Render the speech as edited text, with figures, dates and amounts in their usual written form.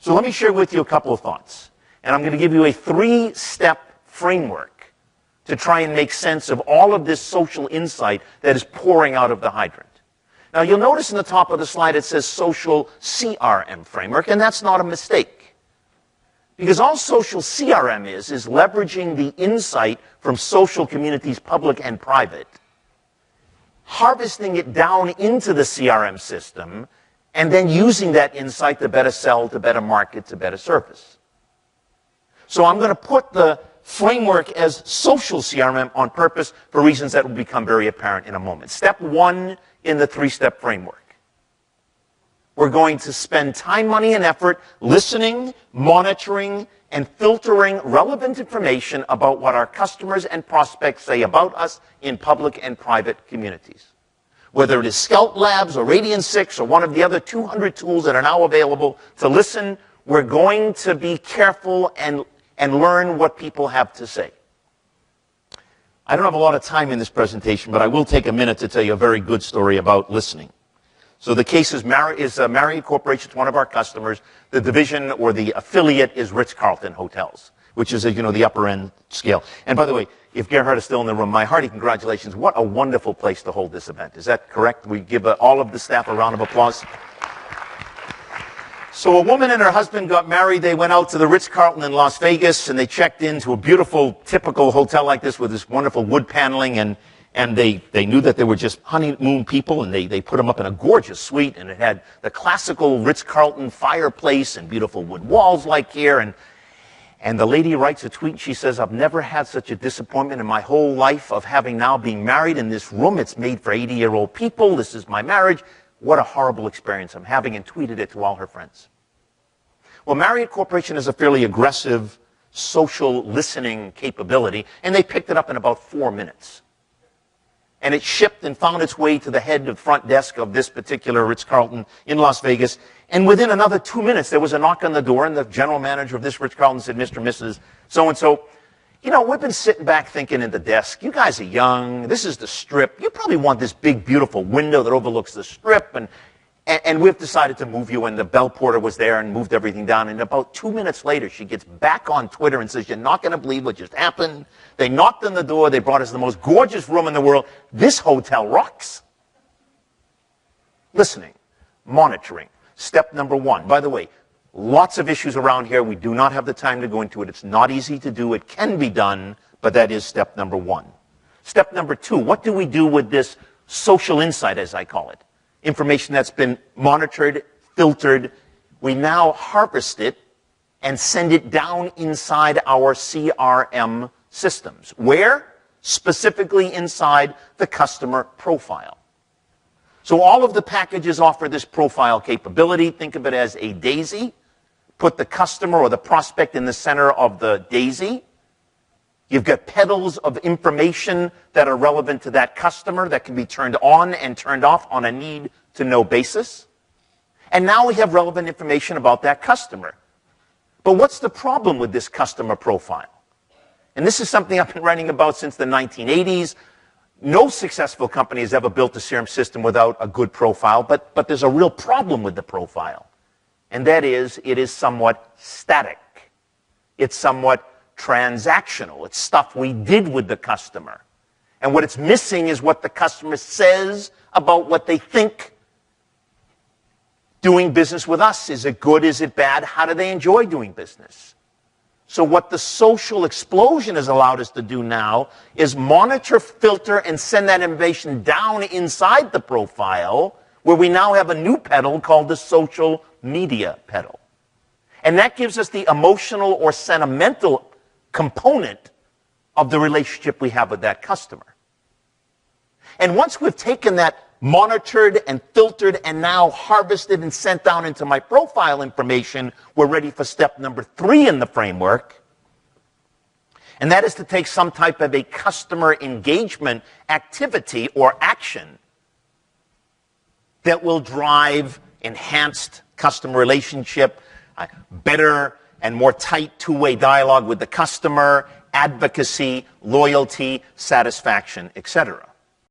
So let me share with you a couple of thoughts. And I'm going to give you a 3-step framework to try and make sense of all of this social insight that is pouring out of the hydrant. Now, you'll notice in the top of the slide it says social CRM framework, and that's not a mistake. Because all social CRM is leveraging the insight from social communities, public and private, harvesting it down into the CRM system, and then using that insight to better sell, to better market, to better service. So I'm going to put the framework as social CRM on purpose for reasons that will become very apparent in a moment. Step 1 in the 3-step framework. We're going to spend time, money, and effort listening, monitoring, and filtering relevant information about what our customers and prospects say about us in public and private communities. Whether it is Scout Labs or Radian 6 or one of the other 200 tools that are now available to listen, we're going to be careful and learn what people have to say. I don't have a lot of time in this presentation, but I will take a minute to tell you a very good story about listening. So the case is Marriott Corporation. It's one of our customers. The division or the affiliate is Ritz-Carlton Hotels, which is, the upper end scale. And by the way, if Gerhard is still in the room, my hearty congratulations. What a wonderful place to hold this event. Is that correct? We give all of the staff a round of applause. So a woman and her husband got married. They went out to the Ritz-Carlton in Las Vegas, and they checked into a beautiful, typical hotel like this with this wonderful wood paneling, and they knew that they were just honeymoon people, and they put them up in a gorgeous suite, and it had the classical Ritz-Carlton fireplace and beautiful wood walls like here, and the lady writes a tweet, and she says, "I've never had such a disappointment in my whole life of having now being married in this room. It's made for 80-year-old people. This is my marriage. What a horrible experience I'm having," and tweeted it to all her friends. Well, Marriott Corporation has a fairly aggressive social listening capability, and they picked it up in about 4 minutes. And it shipped and found its way to the head of front desk of this particular Ritz-Carlton in Las Vegas. And within another 2 minutes, there was a knock on the door, and the general manager of this Ritz-Carlton said, "Mr. and Mrs. So-and-so, we've been sitting back thinking at the desk, you guys are young, this is the Strip, you probably want this big, beautiful window that overlooks the Strip, and we've decided to move you," and the bell porter was there and moved everything down. And about 2 minutes later, she gets back on Twitter and says, "You're not going to believe what just happened. They knocked on the door. They brought us the most gorgeous room in the world. This hotel rocks." Listening, monitoring, step number 1. By the way, lots of issues around here. We do not have the time to go into it. It's not easy to do. It can be done, but that is step number 1. Step number 2, what do we do with this social insight, as I call it? Information that's been monitored, filtered. We now harvest it and send it down inside our CRM systems. Where? Specifically inside the customer profile. So all of the packages offer this profile capability. Think of it as a daisy. Put the customer or the prospect in the center of the daisy. You've got petals of information that are relevant to that customer that can be turned on and turned off on a need-to-know basis. And now we have relevant information about that customer. But what's the problem with this customer profile? And this is something I've been writing about since the 1980s. No successful company has ever built a CRM system without a good profile, but there's a real problem with the profile. And that is, it is somewhat static. It's somewhat transactional. It's stuff we did with the customer. And what it's missing is what the customer says about what they think doing business with us. Is it good? Is it bad? How do they enjoy doing business? So what the social explosion has allowed us to do now is monitor, filter, and send that information down inside the profile, where we now have a new pedal called the social media pedal. And that gives us the emotional or sentimental component of the relationship we have with that customer. And once we've taken that monitored and filtered and now harvested and sent down into my profile information, we're ready for step number 3 in the framework. And that is to take some type of a customer engagement activity or action that will drive enhanced customer relationship, better and more tight two-way dialogue with the customer, advocacy, loyalty, satisfaction, etc.